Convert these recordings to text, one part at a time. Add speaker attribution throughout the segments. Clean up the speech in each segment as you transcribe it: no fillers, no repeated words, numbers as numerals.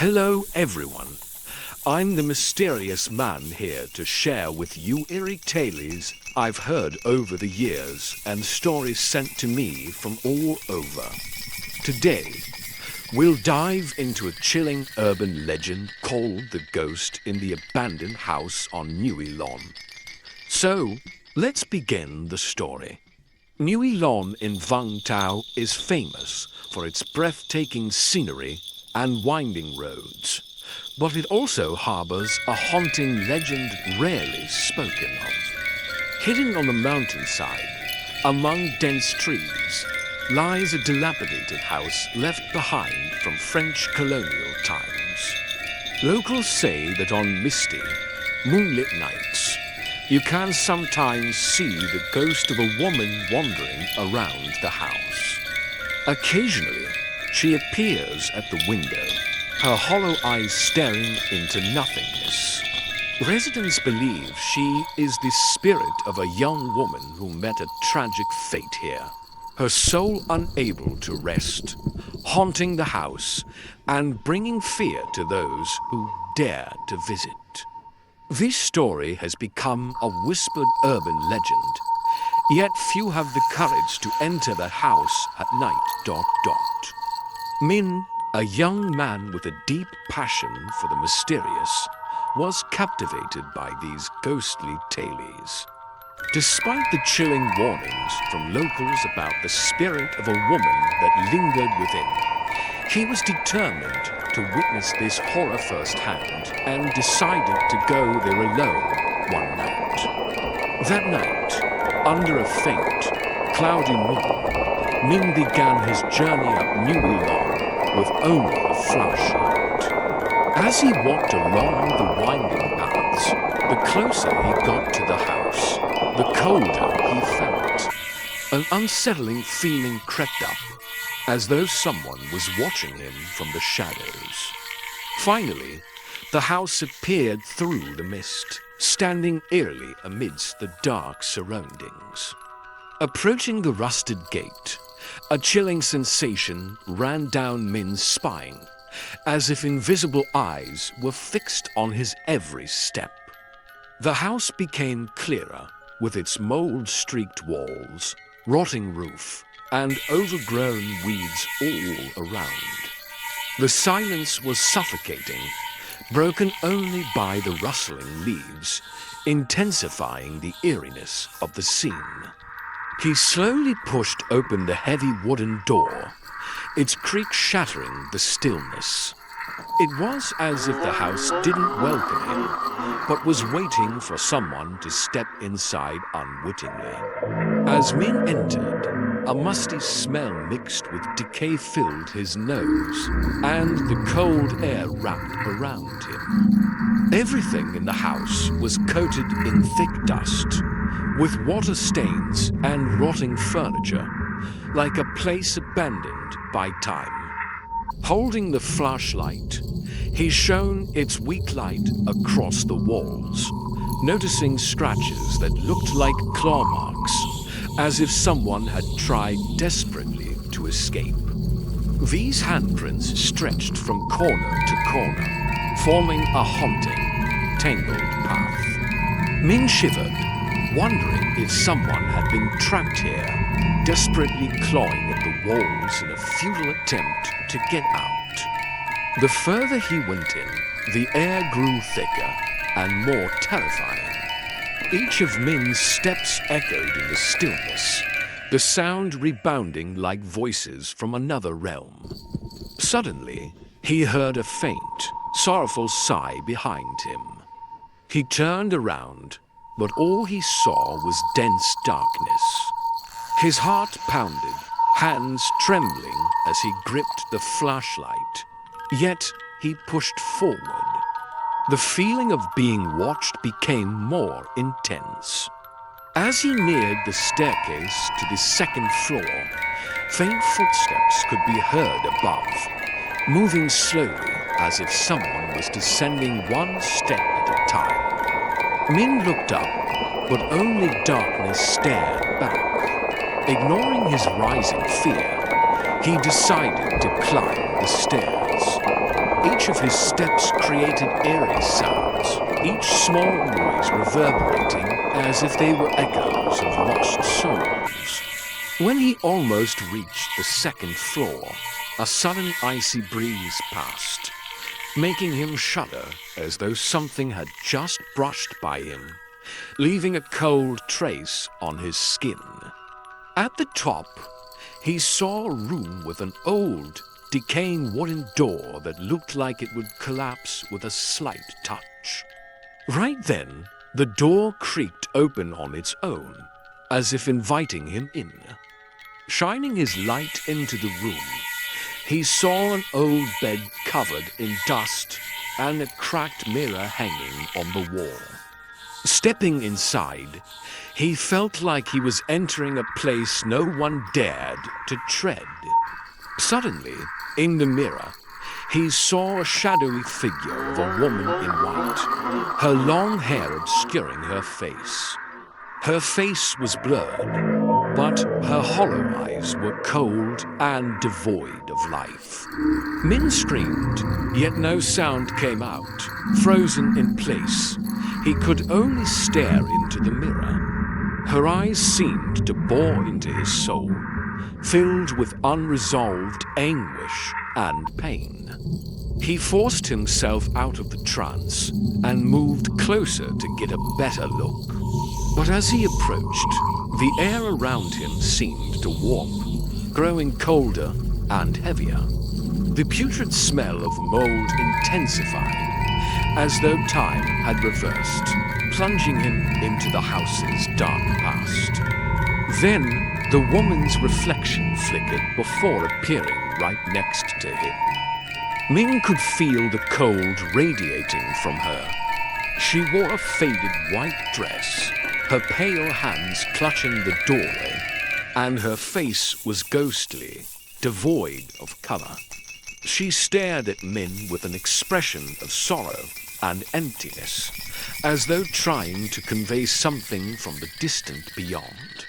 Speaker 1: Hello, everyone. I'm the mysterious man here to share with you eerie tales I've heard over the years and stories sent to me from all over. Today, we'll dive into a chilling urban legend called the ghost in the abandoned house on Nui Lon. So, let's begin the story. Nui Lon in Vung Tau is famous for its breathtaking scenery and winding roads, but it also harbors a haunting legend rarely spoken of. Hidden on the mountainside, among dense trees, lies a dilapidated house left behind from French colonial times. Locals say that on misty, moonlit nights, you can sometimes see the ghost of a woman wandering around the house. Occasionally, she appears at the window, her hollow eyes staring into nothingness. Residents believe she is the spirit of a young woman who met a tragic fate here, her soul unable to rest, haunting the house and bringing fear to those who dare to visit. This story has become a whispered urban legend, yet few have the courage to enter the house at night. Minh, a young man with a deep passion for the mysterious, was captivated by these ghostly tales. Despite the chilling warnings from locals about the spirit of a woman that lingered within, he was determined to witness this horror firsthand and decided to go there alone one night. That night, under a faint, cloudy moon, Minh began his journey up Nui Lon with only a flashlight. As he walked along the winding paths, the closer he got to the house, the colder he felt. An unsettling feeling crept up, as though someone was watching him from the shadows. Finally, the house appeared through the mist, standing eerily amidst the dark surroundings. Approaching the rusted gate, a chilling sensation ran down Minh's spine, as if invisible eyes were fixed on his every step. The house became clearer, with its mold-streaked walls, rotting roof, and overgrown weeds all around. The silence was suffocating, broken only by the rustling leaves, intensifying the eeriness of the scene. He slowly pushed open the heavy wooden door, its creak shattering the stillness. It was as if the house didn't welcome him, but was waiting for someone to step inside unwittingly. As Minh entered, a musty smell mixed with decay filled his nose, and the cold air wrapped around him. Everything in the house was coated in thick dust, with water stains and rotting furniture, like a place abandoned by time. Holding the flashlight, he shone its weak light across the walls, noticing scratches that looked like claw marks, as if someone had tried desperately to escape. These handprints stretched from corner to corner, forming a haunting, tangled path. Minh shivered, wondering if someone had been trapped here, desperately clawing at the walls in a futile attempt to get out. The further he went in, the air grew thicker and more terrifying. Each of Minh's steps echoed in the stillness, the sound rebounding like voices from another realm. Suddenly, he heard a faint, sorrowful sigh behind him. He turned around, but all he saw was dense darkness. His heart pounded, hands trembling as he gripped the flashlight. Yet he pushed forward. The feeling of being watched became more intense. As he neared the staircase to the second floor, faint footsteps could be heard above, moving slowly as if someone was descending one step at a time. Minh looked up, but only darkness stared back. Ignoring his rising fear, he decided to climb the stairs. Each of his steps created eerie sounds, each small noise reverberating as if they were echoes of lost souls. When he almost reached the second floor, a sudden icy breeze passed, making him shudder as though something had just brushed by him, leaving a cold trace on his skin. At the top, he saw a room with an old, decaying wooden door that looked like it would collapse with a slight touch. Right then, the door creaked open on its own, as if inviting him in. Shining his light into the room, he saw an old bed covered in dust and a cracked mirror hanging on the wall. Stepping inside, he felt like he was entering a place no one dared to tread. Suddenly, in the mirror, he saw a shadowy figure of a woman in white, her long hair obscuring her face. Her face was blurred, but her hollow eyes were cold and devoid of life. Minh screamed, yet no sound came out. Frozen in place, he could only stare into the mirror. Her eyes seemed to bore into his soul, filled with unresolved anguish and pain. He forced himself out of the trance and moved closer to get a better look. But as he approached, the air around him seemed to warp, growing colder and heavier. The putrid smell of mold intensified, as though time had reversed, plunging him into the house's dark past. Then, the woman's reflection flickered before appearing right next to him. Minh could feel the cold radiating from her. She wore a faded white dress, her pale hands clutching the doorway, and her face was ghostly, devoid of color. She stared at Minh with an expression of sorrow and emptiness, as though trying to convey something from the distant beyond.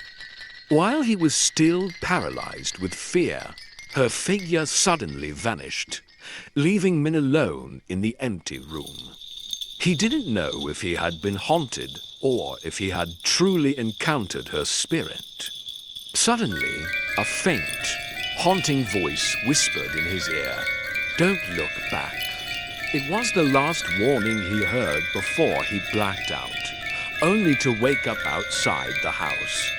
Speaker 1: While he was still paralyzed with fear, her figure suddenly vanished, leaving Minh alone in the empty room. He didn't know if he had been haunted or if he had truly encountered her spirit. Suddenly, a faint, haunting voice whispered in his ear, "Don't look back." It was the last warning he heard before he blacked out, only to wake up outside the house,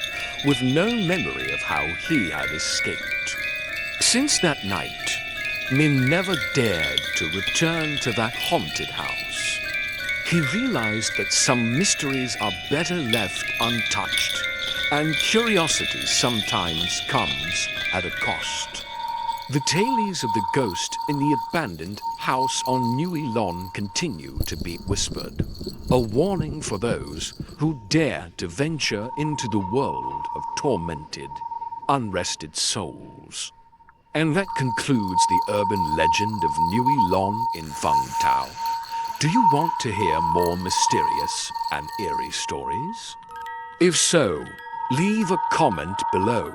Speaker 1: with no memory of how he had escaped. Since that night, Minh never dared to return to that haunted house. He realized that some mysteries are better left untouched, and curiosity sometimes comes at a cost. The tales of the ghost in the abandoned house on Nui Lon continue to be whispered, a warning for those who dare to venture into the world of tormented, unrested souls. And that concludes the urban legend of Nui Lon in Vung Tau. Do you want to hear more mysterious and eerie stories? If so, leave a comment below.